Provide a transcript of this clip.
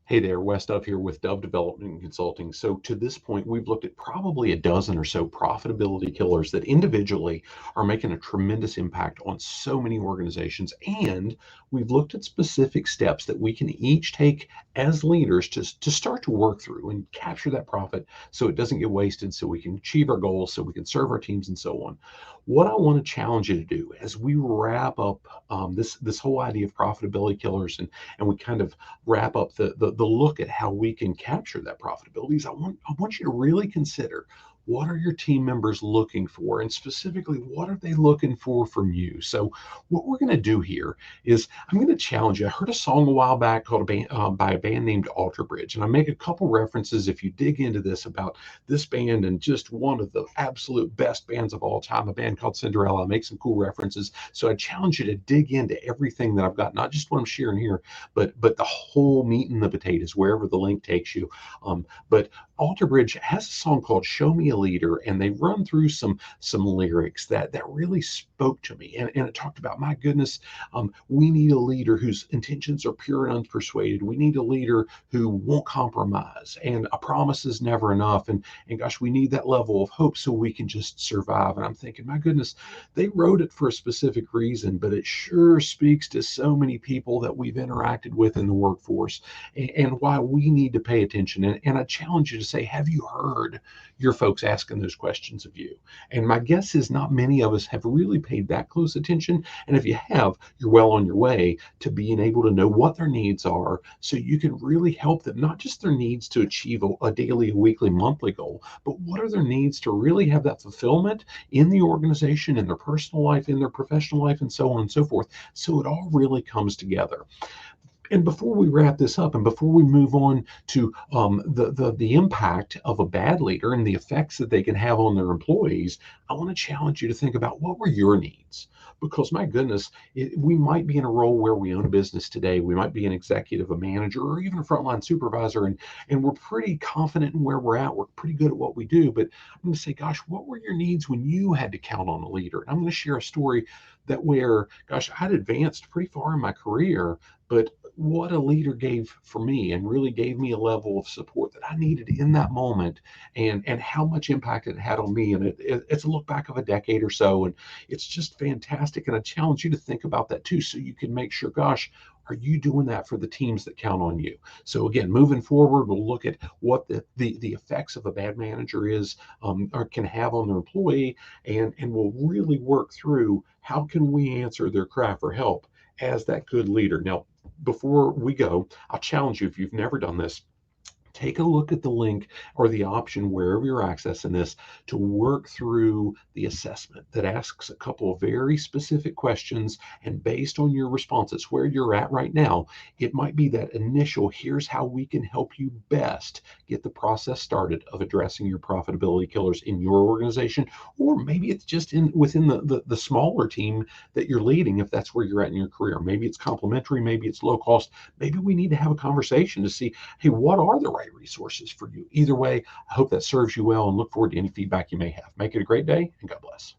Hey there, West up here with Dove Development and Consulting. So to this point, we've looked at probably a dozen or so profitability killers that individually are making a tremendous impact on so many organizations. And we've looked at specific steps that we can each take as leaders to start to work through and capture that profit so it doesn't get wasted, so we can achieve our goals, so we can serve our teams and so on. What I want to challenge you to do as we wrap up this whole idea of profitability killers and we kind of wrap up the look at how we can capture that profitability is I want you to really consider, what are your team members looking for, and specifically what are they looking for from you. So what we're going to do here is I'm going to challenge you. I heard a song a while back called by a band named Alter Bridge, and I make a couple references if you dig into this about this band, and just one of the absolute best bands of all time, a band called Cinderella. I make some cool references, so I challenge you to dig into everything that I've got, not just what I'm sharing here, but the whole meat and the potatoes, wherever the link takes you. But Alter Bridge has a song called "Show Me a Leader," and they run through some lyrics that really spoke to me, and it talked about, my goodness, we need a leader whose intentions are pure and unpersuaded. We need a leader who won't compromise, and a promise is never enough. And gosh, we need that level of hope so we can just survive. And I'm thinking, my goodness, they wrote it for a specific reason, but it sure speaks to so many people that we've interacted with in the workforce, and why we need to pay attention. And I challenge you to say, have you heard your folks asking those questions of you? And my guess is not many of us have really paid that close attention. And if you have, you're well on your way to being able to know what their needs are, so you can really help them, not just their needs to achieve a daily, a weekly, monthly goal, but what are their needs to really have that fulfillment in the organization, in their personal life, in their professional life, and so on and so forth. So it all really comes together. And before we wrap this up, and before we move on to the impact of a bad leader and the effects that they can have on their employees, I want to challenge you to think about, what were your needs? Because my goodness, we might be in a role where we own a business today. We might be an executive, a manager, or even a frontline supervisor, and we're pretty confident in where we're at. We're pretty good at what we do. But I'm going to say, gosh, what were your needs when you had to count on a leader? And I'm going to share a story that where, gosh, I'd advanced pretty far in my career, but what a leader gave for me, and really gave me a level of support that I needed in that moment, and how much impact it had on me. And it's a look back of a decade or so, and it's just fantastic. And I challenge you to think about that too, so you can make sure, gosh, are you doing that for the teams that count on you? So again, moving forward, we'll look at what the effects of a bad manager is, or can have on their employee, and we'll really work through how can we answer their cry for help as that good leader. Now, before we go, I'll challenge you, if you've never done this, take a look at the link or the option wherever you're accessing this, to work through the assessment that asks a couple of very specific questions. And based on your responses, where you're at right now, it might be that initial, here's how we can help you best get the process started of addressing your profitability killers in your organization. Or maybe it's just within the smaller team that you're leading, if that's where you're at in your career. Maybe it's complementary, maybe it's low cost. Maybe we need to have a conversation to see, hey, what are the right resources for you? Either way, I hope that serves you well, and look forward to any feedback you may have. Make it a great day, and God bless.